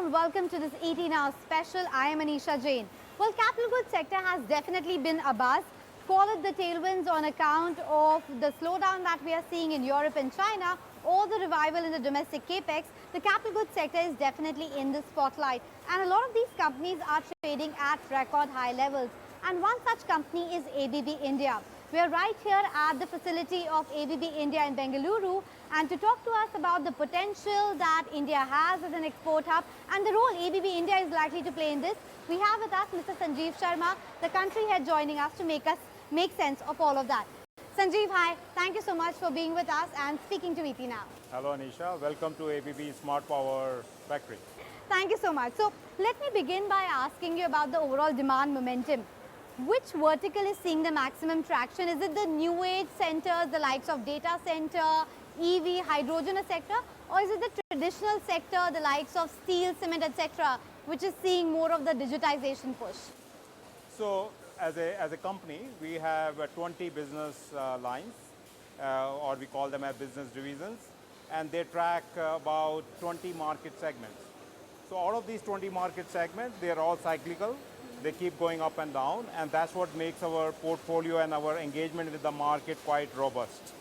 afternoon. Welcome to this 18 hours special. I am Anisha Jain. Well, capital goods sector has definitely been a buzz. Call it the tailwinds on account of the slowdown that we are seeing in Europe and China or the revival in the domestic capex. The capital goods sector is definitely in the spotlight. And a lot of these companies are trading at record high levels. And one such company is ABB India. We are right here at the facility of ABB India in Bengaluru, and to talk to us about the potential that India has as an export hub and the role ABB India is likely to play in this, we have with us Mr. Sanjeev Sharma, the country head, joining us to make sense of all of that. Sanjeev, hi. Thank you so much for being with us and speaking to ET Now. Hello Anisha, welcome to ABB Smart Power Factory. Thank you so much. So let me begin by asking you about the overall demand momentum. Which vertical is seeing the maximum traction? Is it the new age centers, the likes of data center, EV, hydrogen sector, or is it the traditional sector, the likes of steel, cement, etc., which is seeing more of the digitization push? So as a company, we have 20 business lines, or we call them as business divisions, and they track about 20 market segments. So all of these 20 market segments, they are all cyclical. They keep going up and down, and that's what makes our portfolio and our engagement with the market quite robust.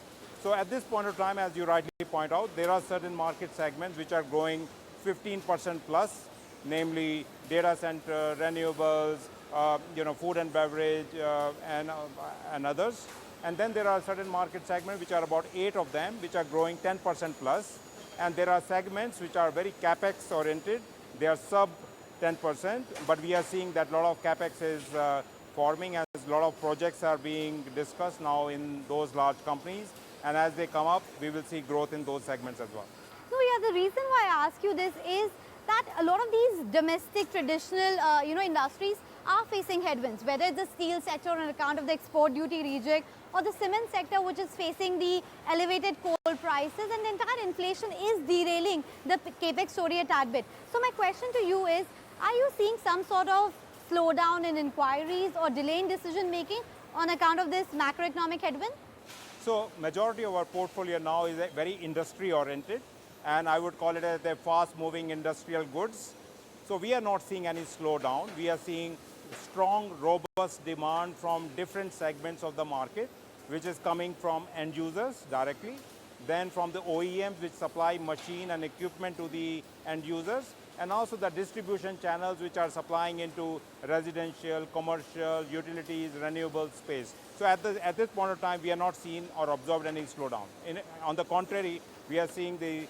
So at this point of time, as you rightly point out, there are certain market segments which are growing 15% plus, namely data center, renewables, food and beverage, and others. And then there are certain market segments which are about 8 of them, which are growing 10% plus. And there are segments which are very capex oriented. They are sub 10%, but we are seeing that a lot of capex is forming as a lot of projects are being discussed now in those large companies, and as they come up, we will see growth in those segments as well. No, yeah, the reason why I ask you this is that a lot of these domestic traditional industries are facing headwinds, whether it's the steel sector on account of the export duty reject or the cement sector, which is facing the elevated coal prices, and the entire inflation is derailing the capex story a tad bit. So my question to you is, are you seeing some sort of slowdown in inquiries or delay in decision making on account of this macroeconomic headwind? So majority of our portfolio now is very industry oriented, and I would call it as the fast moving industrial goods. So we are not seeing any slowdown. We are seeing strong, robust demand from different segments of the market, which is coming from end users directly, then from the OEMs which supply machine and equipment to the end users, and also the distribution channels which are supplying into residential, commercial, utilities, renewable space. So at this point of time, we are not seeing or observed any slowdown. On the contrary, we are seeing the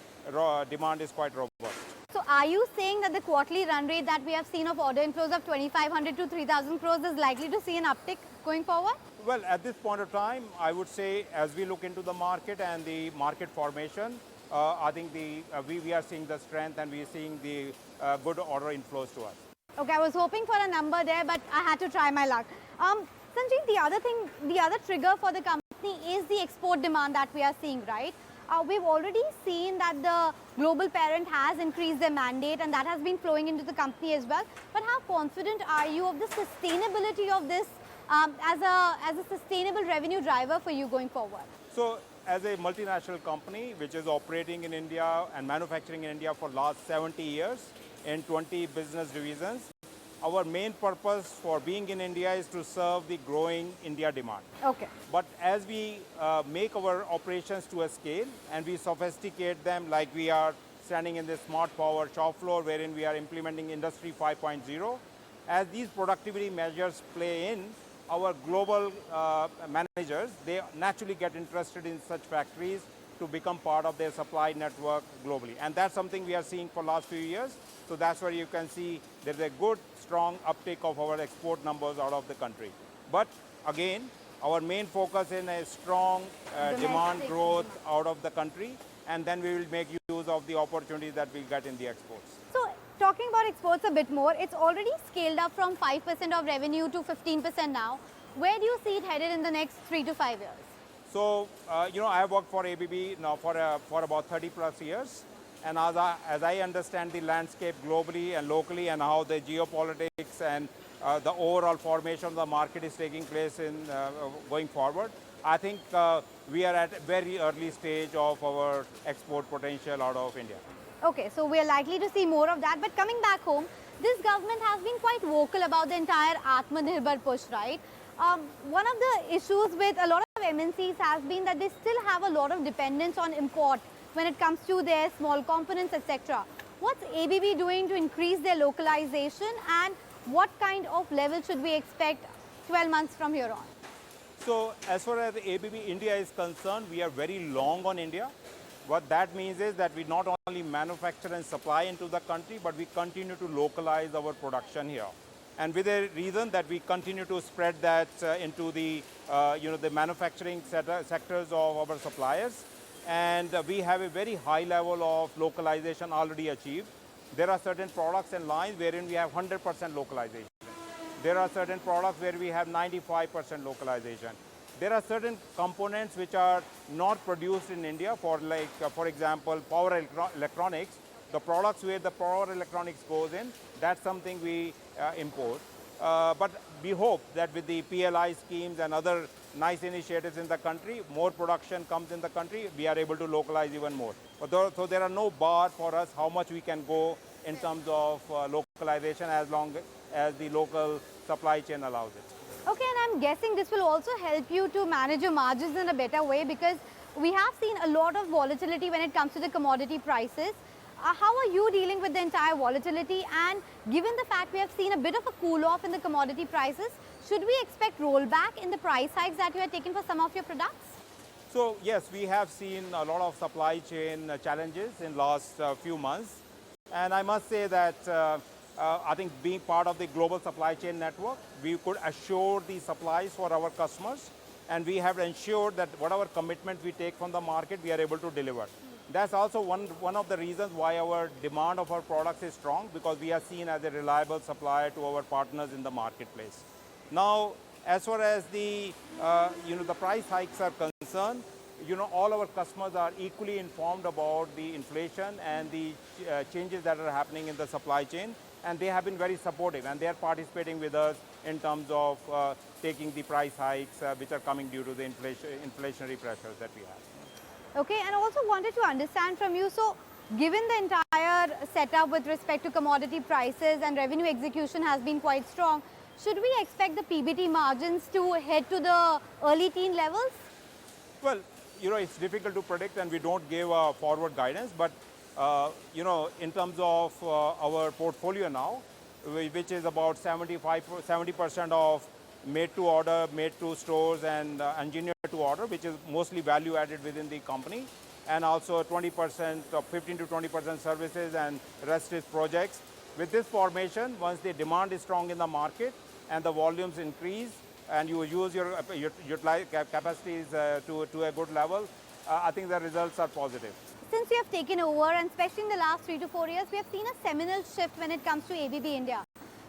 demand is quite robust. So are you saying that the quarterly run rate that we have seen of order inflows of 2,500 to 3,000 crores is likely to see an uptick going forward? Well, at this point of time, I would say as we look into the market and the market formation, I think we are seeing the strength and we are seeing the good order inflows to us. Okay, I was hoping for a number there, but I had to try my luck. Sanjeev, the other trigger for the company is the export demand that we are seeing, right? We've already seen that the global parent has increased their mandate and that has been flowing into the company as well. But how confident are you of the sustainability of this as a sustainable revenue driver for you going forward? So as a multinational company which is operating in India and manufacturing in India for last 70 years in 20 business divisions, our main purpose for being in India is to serve the growing India demand. Okay. But as we make our operations to a scale and we sophisticate them, like we are standing in the smart power shop floor wherein we are implementing Industry 5.0, as these productivity measures play in, our global managers, they naturally get interested in such factories to become part of their supply network globally. And that's something we are seeing for last few years. So that's where you can see there's a good, strong uptake of our export numbers out of the country. But again, our main focus is a strong demand growth out of the country, and then we will make use of the opportunities that we get in the exports. So talking about exports a bit more, it's already scaled up from 5% of revenue to 15% now. Where do you see it headed in the next 3 to 5 years? So, I have worked for ABB now for about 30 plus years. And as I understand the landscape globally and locally and how the geopolitics and the overall formation of the market is taking place in going forward, I think we are at a very early stage of our export potential out of India. Okay, so we are likely to see more of that. But coming back home, this government has been quite vocal about the entire Atmanirbhar push, right? One of the issues with a lot of MNCs has been that they still have a lot of dependence on import when it comes to their small components, etc. What's ABB doing to increase their localization, and what kind of level should we expect 12 months from here on? So as far as ABB India is concerned, we are very long on India. What that means is that we not only manufacture and supply into the country, but we continue to localize our production here. And with a reason that we continue to spread that into the, the manufacturing sectors of our suppliers. And we have a very high level of localization already achieved. There are certain products and lines wherein we have 100% localization. There are certain products where we have 95% localization. There are certain components which are not produced in India for for example, power electronics. The products where the power electronics goes in, that's something we import. But we hope that with the PLI schemes and other nice initiatives in the country, more production comes in the country, we are able to localize even more. So there are no bar for us how much we can go in terms of localization as long as the local supply chain allows it. Okay, and I'm guessing this will also help you to manage your margins in a better way, because we have seen a lot of volatility when it comes to the commodity prices. How are you dealing with the entire volatility? And given the fact we have seen a bit of a cool off in the commodity prices, should we expect rollback in the price hikes that you have taken for some of your products? So yes, we have seen a lot of supply chain challenges in last few months. And I must say that I think being part of the global supply chain network, we could assure the supplies for our customers, and we have ensured that whatever commitment we take from the market, we are able to deliver. That's also one of the reasons why our demand of our products is strong, because we are seen as a reliable supplier to our partners in the marketplace. Now, as far as the the price hikes are concerned, all our customers are equally informed about the inflation and the changes that are happening in the supply chain, and they have been very supportive, and they are participating with us in terms of taking the price hikes which are coming due to the inflationary pressures that we have. Okay, and I also wanted to understand from you, so given the entire setup with respect to commodity prices and revenue execution has been quite strong, should we expect the PBT margins to head to the early teen levels? Well, it's difficult to predict, and we don't give forward guidance, but in terms of our portfolio now, which is about 70% of made to order, made to stores, and engineered to order, which is mostly value added within the company, and also 20%, 15 to 20% services, and rest is projects. With this formation, once the demand is strong in the market and the volumes increase, and you use your capacities to a good level, I think the results are positive. Since you have taken over, and especially in the last 3 to 4 years, we have seen a seminal shift when it comes to ABB India.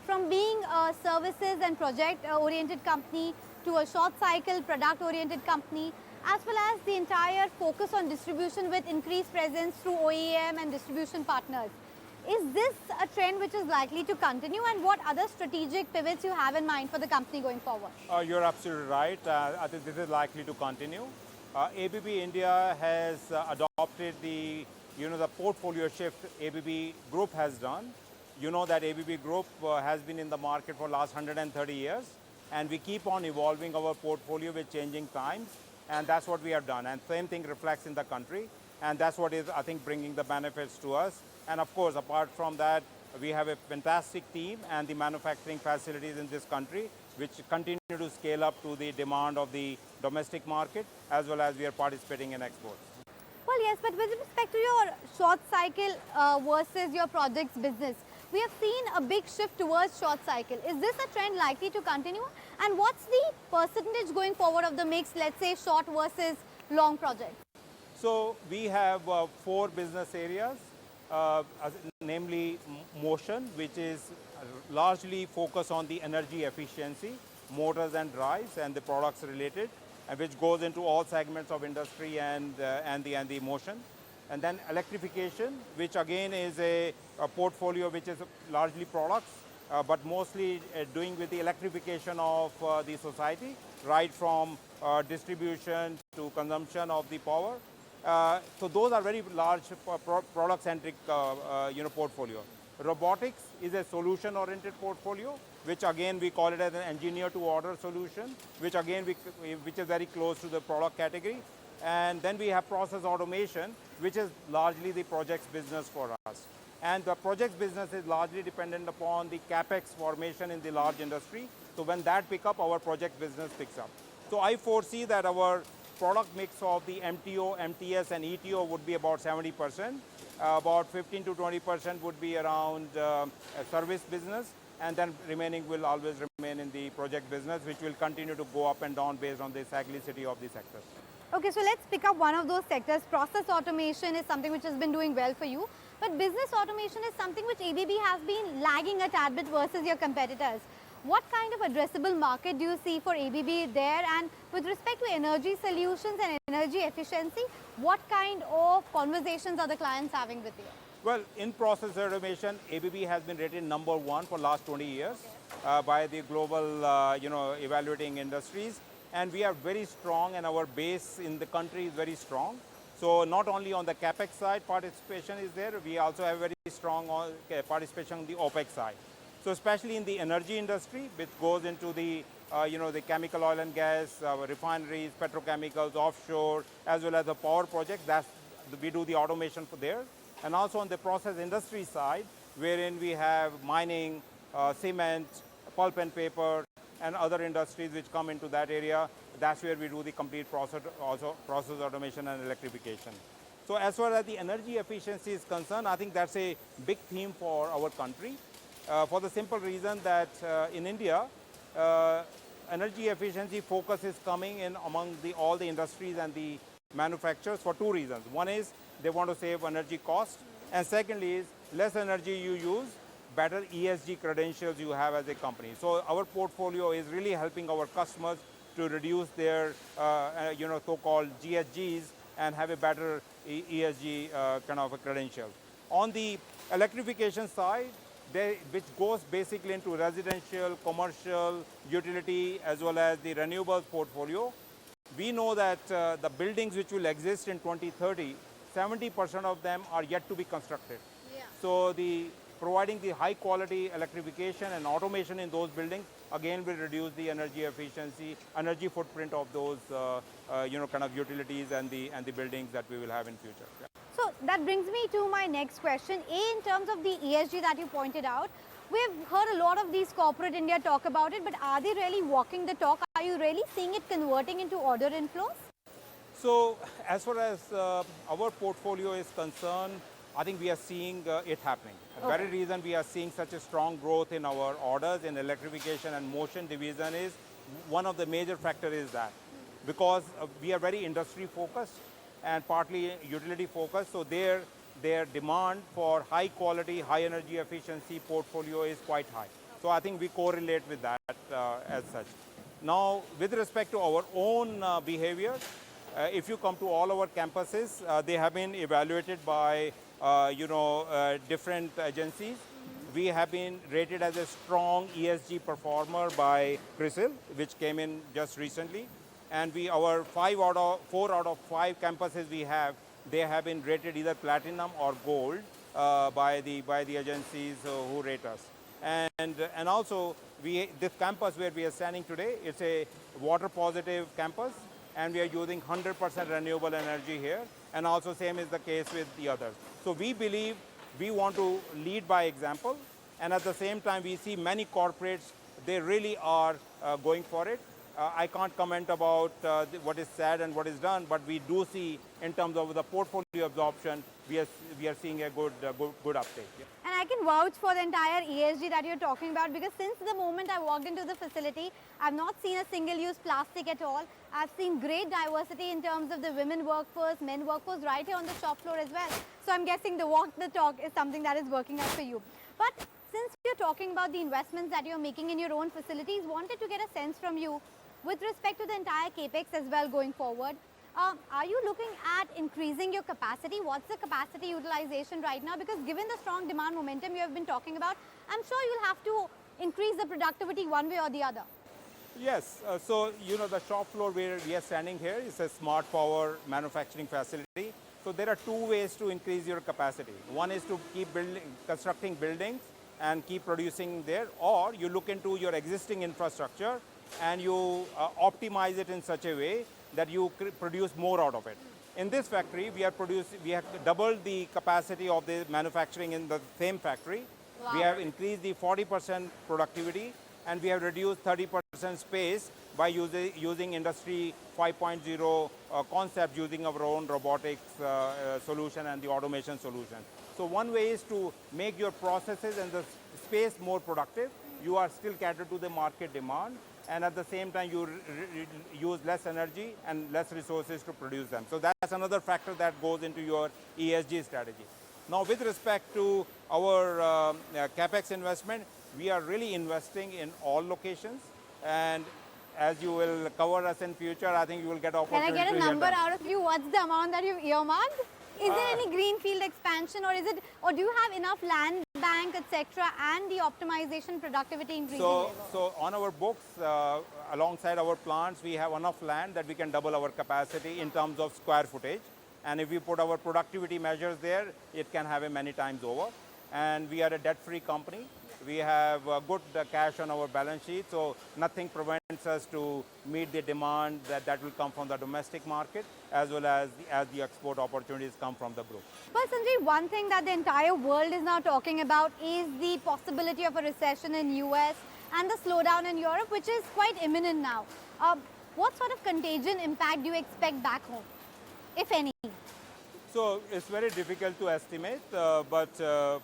From being a services and project-oriented company to a short-cycle product-oriented company, as well as the entire focus on distribution with increased presence through OEM and distribution partners. Is this a trend which is likely to continue, and what other strategic pivots you have in mind for the company going forward? You're absolutely right. I think this is likely to continue. ABB India has adopted the portfolio shift ABB Group has done. You know that ABB Group has been in the market for the last 130 years, and we keep on evolving our portfolio with changing times, and that's what we have done. And same thing reflects in the country, and that's what is, I think, bringing the benefits to us. And of course, apart from that, we have a fantastic team and the manufacturing facilities in this country, which continue to scale up to the demand of the domestic market, as well as we are participating in exports. Well, yes, but with respect to your short cycle versus your projects business, we have seen a big shift towards short cycle. Is this a trend likely to continue? And what's the percentage going forward of the mix, let's say short versus long projects? So we have 4 business areas, namely motion, which is largely focused on the energy efficiency, motors and drives, and the products related, and which goes into all segments of industry and the motion. And then electrification, which again is a portfolio which is largely products, but mostly doing with the electrification of the society, right from distribution to consumption of the power. So those are very large product-centric portfolio. Robotics is a solution-oriented portfolio, which again we call it as an engineer-to-order solution, which again which is very close to the product category. And then we have process automation, which is largely the projects business for us. And the projects business is largely dependent upon the capex formation in the large industry. So when that picks up, our project business picks up. So I foresee that our product mix of the MTO, MTS, and ETO would be about 70%. About 15 to 20% would be around a service business, and then remaining will always remain in the project business, which will continue to go up and down based on the cyclicity of the sector. Okay, so let's pick up one of those sectors. Process automation is something which has been doing well for you, but business automation is something which ABB has been lagging a tad bit versus your competitors. What kind of addressable market do you see for ABB there? And with respect to energy solutions and energy efficiency, what kind of conversations are the clients having with you? Well, in process automation, ABB has been rated #1 for last 20 years by the global, evaluating industries. And we are very strong, and our base in the country is very strong. So not only on the capex side participation is there, we also have very strong participation on the OPEX side. So especially in the energy industry, which goes into the the chemical, oil and gas, refineries, petrochemicals, offshore, as well as the power projects, we do the automation for there. And also on the process industry side, wherein we have mining, cement, pulp and paper, and other industries which come into that area, that's where we do the complete process automation and electrification. So as far as the energy efficiency is concerned, I think that's a big theme for our country. For the simple reason that in India, energy efficiency focus is coming in among all the industries and the manufacturers for two reasons. One is they want to save energy cost, and secondly is less energy you use, better ESG credentials you have as a company. So our portfolio is really helping our customers to reduce their so-called GHGs and have a better ESG kind of a credential. On the electrification side, which goes basically into residential, commercial, utility, as well as the renewables portfolio, we know that the buildings which will exist in 2030, 70% of them are yet to be constructed. Yeah. So providing the high quality electrification and automation in those buildings again will reduce the energy efficiency, energy footprint of those kind of utilities and the buildings that we will have in future. Yeah. So that brings me to my next question. In terms of the ESG that you pointed out, we've heard a lot of these corporate India talk about it, but are they really walking the talk? Are you really seeing it converting into order inflows? So as far as our portfolio is concerned, I think we are seeing it happening. The very reason we are seeing such a strong growth in our orders in electrification and motion division is one of the major factors is that because we are very industry focused and partly utility focused, so their demand for high quality, high energy efficiency portfolio is quite high. So I think we correlate with that as such. Now, with respect to our own behavior, if you come to all our campuses, they have been evaluated by different agencies. We have been rated as a strong ESG performer by CRISIL, which came in just recently. And our 4 out of 5 campuses we have, they have been rated either platinum or gold by the agencies who rate us. And also this campus where we are standing today, it's a water positive campus, and we are using 100% renewable energy here. And also same is the case with the others. So we believe we want to lead by example, and at the same time we see many corporates, they really are going for it. I can't comment about what is said and what is done, but we do see in terms of the portfolio absorption, we are seeing a good uptake. Yeah. And I can vouch for the entire ESG that you're talking about, because since the moment I walked into the facility, I've not seen a single-use plastic at all. I've seen great diversity in terms of the women workforce, men workforce right here on the shop floor as well. So I'm guessing the walk the talk is something that is working out for you. But since you're talking about the investments that you're making in your own facilities, wanted to get a sense from you with respect to the entire capex as well going forward. Are you looking at increasing your capacity? What's the capacity utilization right now? Because given the strong demand momentum you have been talking about, I'm sure you'll have to increase the productivity one way or the other. Yes, so you know the shop floor where we are standing here is a smart power manufacturing facility. So there are two ways to increase your capacity. One is to keep constructing buildings and keep producing there, or you look into your existing infrastructure and you optimize it in such a way that you produce more out of it. In this factory, we have doubled the capacity of the manufacturing in the same factory. Wow. We have increased the 40% productivity, and we have reduced 30% space by using Industry 5.0 concept, using our own robotics solution and the automation solution. So one way is to make your processes and the space more productive. You are still catered to the market demand, and at the same time you use less energy and less resources to produce them. So that's another factor that goes into your ESG strategy. Now with respect to our CapEx investment, we are really investing in all locations, and as you will cover us in future, I think you will get opportunity. Can I get a number out of you? What's the amount that you've earmarked? Is there any greenfield expansion, or do you have enough land bank, etc., and the optimization productivity increasing? So on our books, alongside our plants, we have enough land that we can double our capacity in terms of square footage. And if we put our productivity measures there, it can have it many times over. And we are a debt-free company. We have good cash on our balance sheet, so nothing prevents us to meet the demand that will come from the domestic market, as well as the export opportunities come from the group. Well, Sanjeev, one thing that the entire world is now talking about is the possibility of a recession in US and the slowdown in Europe, which is quite imminent now. What sort of contagion impact do you expect back home, if any? So it's very difficult to estimate, but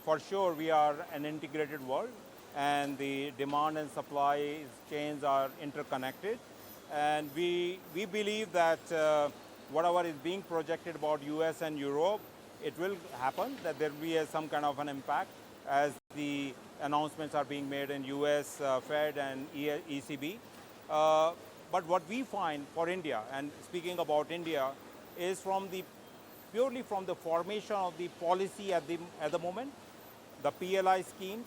for sure we are an integrated world, and the demand and supply chains are interconnected. And we believe that whatever is being projected about US and Europe, it will happen, that there will be some kind of an impact as the announcements are being made in US, Fed and ECB. But what we find for India, and speaking about India, is purely from the formation of the policy at the moment, the PLI schemes,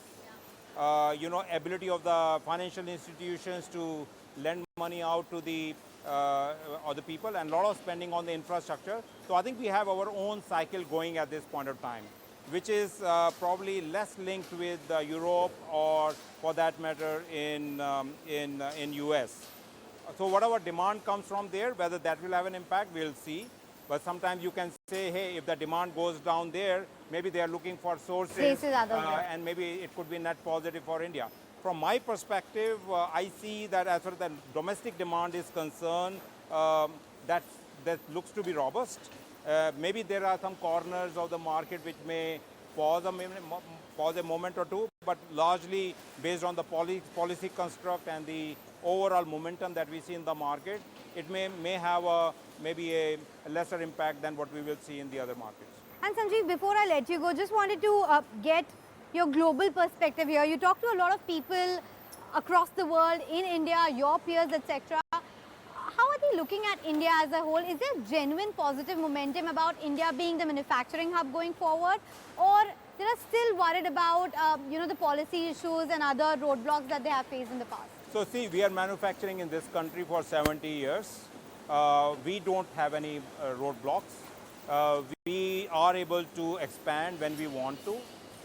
ability of the financial institutions to lend money out to the people, and a lot of spending on the infrastructure. So I think we have our own cycle going at this point of time, which is probably less linked with Europe, or for that matter in US. So whatever demand comes from there, whether that will have an impact, we'll see. But sometimes you can say, hey, if the demand goes down there, maybe they are looking for sources, and maybe it could be net positive for India. From my perspective, I see that as far as the domestic demand is concerned, that looks to be robust. Maybe there are some corners of the market which may pause a moment or two, but largely based on the policy construct and the overall momentum that we see in the market, it may have maybe a lesser impact than what we will see in the other markets. And Sanjeev, before I let you go, just wanted to get your global perspective here. You talk to a lot of people across the world, in India, your peers, etc. How are they looking at India as a whole? Is there genuine positive momentum about India being the manufacturing hub going forward, or they are still worried about the policy issues and other roadblocks that they have faced in the past? So see, we are manufacturing in this country for 70 years. We don't have any roadblocks. We are able to expand when we want to.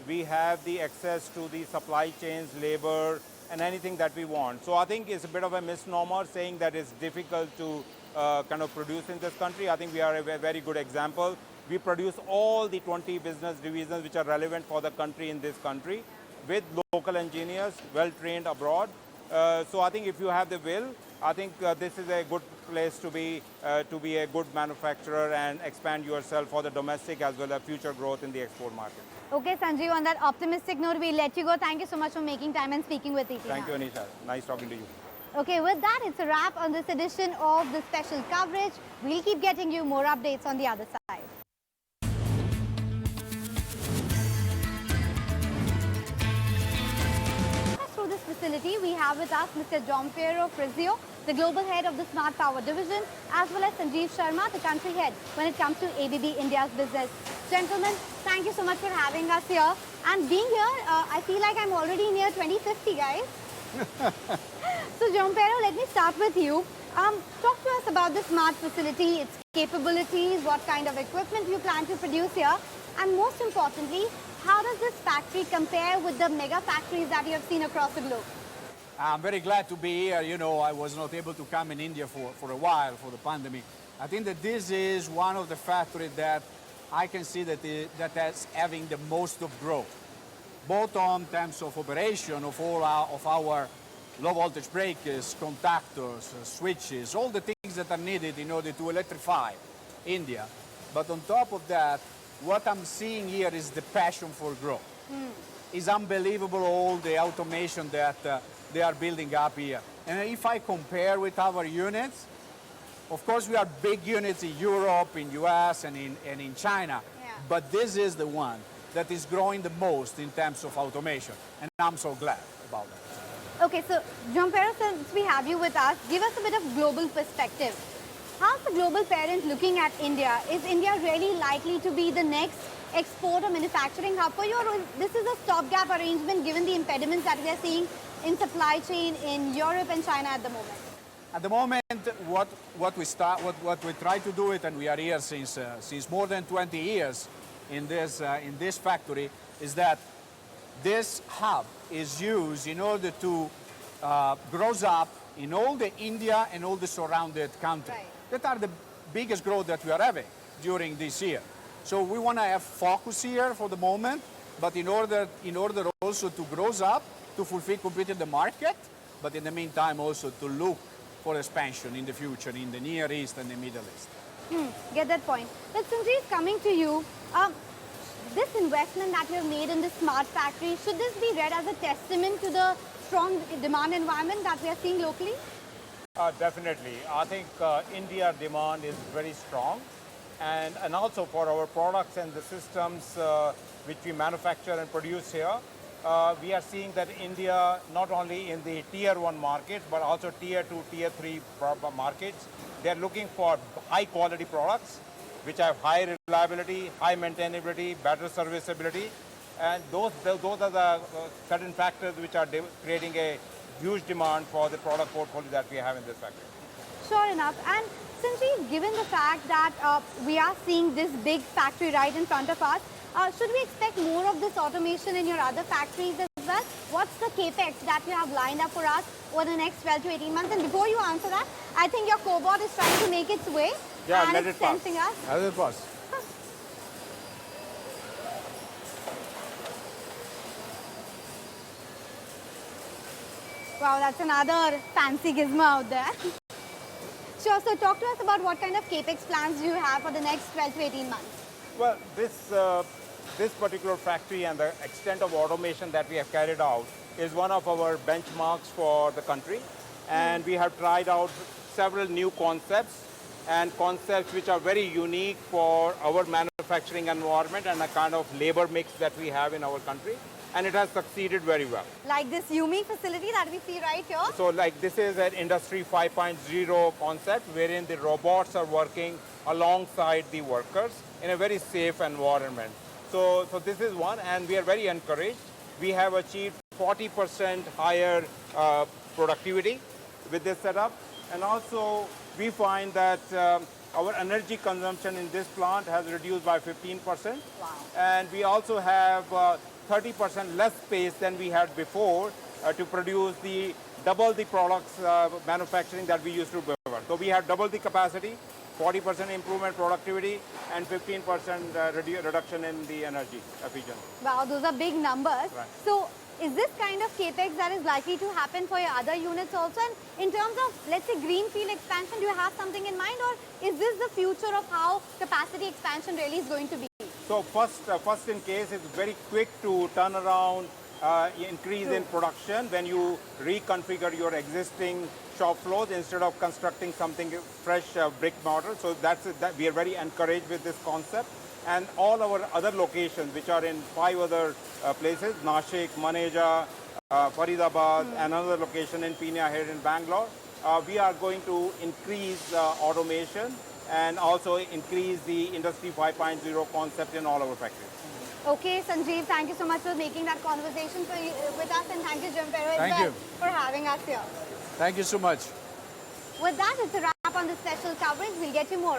We have the access to the supply chains, labor, and anything that we want. So I think it's a bit of a misnomer saying that it's difficult to kind of produce in this country. I think we are a very good example. We produce all the 20 business divisions which are relevant for the country in this country with local engineers, well trained abroad. So I think if you have the will, I think this is a good place to be a good manufacturer and expand yourself for the domestic as well as future growth in the export market. Okay, Sanjeev, on that optimistic note, we'll let you go. Thank you so much for making time and speaking with ET. Thank you, Anisha. Nice talking to you. Okay, with that, it's a wrap on this edition of the special coverage. We'll keep getting you more updates on the other side. Through this facility, we have with us Mr. John Frisio, the global head of the Smart Power division, as well as Sanjeev Sharma, the country head when it comes to ABB India's business. Gentlemen, thank you so much for having us here. And being here, I feel like I'm already near 2050, guys. So, Jompero, let me start with you. Talk to us about the smart facility, its capabilities, what kind of equipment you plan to produce here, and most importantly, how does this factory compare with the mega factories that you have seen across the globe? I'm very glad to be here. You know, I was not able to come in India for a while for the pandemic. I think that this is one of the factories that I can see that that's having the most of growth, both on terms of operation of all of our low voltage breakers, contactors, switches, all the things that are needed in order to electrify India. But on top of that, what I'm seeing here is the passion for growth. It's unbelievable all the automation that they are building up here. And if I compare with our units, of course we are big units in Europe, in US, and in China. Yeah. But this is the one that is growing the most in terms of automation. And I'm so glad about that. Okay, so Jompero, since we have you with us, give us a bit of global perspective. How's the global parent looking at India? Is India really likely to be the next export or manufacturing hub for you, or this is a stopgap arrangement given the impediments that we are seeing in supply chain in Europe and China at the moment? At the moment, what we try to do it, and we are here since more than 20 years in this factory, is that this hub is used in order to grow up in all the India and all the surrounded countries. Right. That are the biggest growth that we are having during this year. So we want to have focus here for the moment, but in order also to grow up, to fulfill completely the market, but in the meantime also to look for expansion in the future in the Near East and the Middle East. Get that point. But Sanjeev, coming to you, this investment that you have made in this smart factory, should this be read as a testament to the strong demand environment that we are seeing locally? Definitely. I think India demand is very strong, and also for our products and the systems which we manufacture and produce here, we are seeing that India, not only in the tier 1 markets, but also tier 2, tier 3 markets, they are looking for high quality products which have high reliability, high maintainability, better serviceability, and those are the certain factors which are creating a huge demand for the product portfolio that we have in this factory. Sure enough. And Sanjeev, given the fact that we are seeing this big factory right in front of us, should we expect more of this automation in your other factories as well? What's the capex that you have lined up for us over the next 12 to 18 months? And before you answer that, I think your cobot is trying to make its way. Yeah, and let it's it pass. sensing us. Let it pass. Wow, that's another fancy gizmo out there. Sure, so talk to us about what kind of capex plans do you have for the next 12 to 18 months? Well, this particular factory and the extent of automation that we have carried out is one of our benchmarks for the country. And we have tried out several new concepts which are very unique for our manufacturing environment and a kind of labor mix that we have in our country. And it has succeeded very well. Like this Yumi facility that we see right here? So like this is an Industry 5.0 concept wherein the robots are working alongside the workers in a very safe environment. So this is one, and we are very encouraged. We have achieved 40% higher productivity with this setup. And also we find that our energy consumption in this plant has reduced by 15%. Wow. And we also have 30% less space than we had before to produce double the products manufacturing that we used to deliver. So we have double the capacity, 40% improvement productivity, and 15% reduction in the energy efficiency. Wow, those are big numbers. Right. So is this kind of capex that is likely to happen for your other units also? And in terms of, let's say, greenfield expansion, do you have something in mind, or is this the future of how capacity expansion really is going to be? So first in case, it's very quick to turn around, increase in production when you reconfigure your existing shop floors instead of constructing something fresh brick mortar. So that we are very encouraged with this concept. And all our other locations, which are in 5 other places, Nashik, Maneja, Faridabad, and another location in Pune here in Bangalore. we are going to increase automation and also increase the Industry 5.0 concept in all our factories. Okay, Sanjeev, thank you so much for making that conversation with us, and thank you, Jim Pero, as Thank well you. for having us here. Thank you so much. With that, it's a wrap on this special coverage. We'll get you more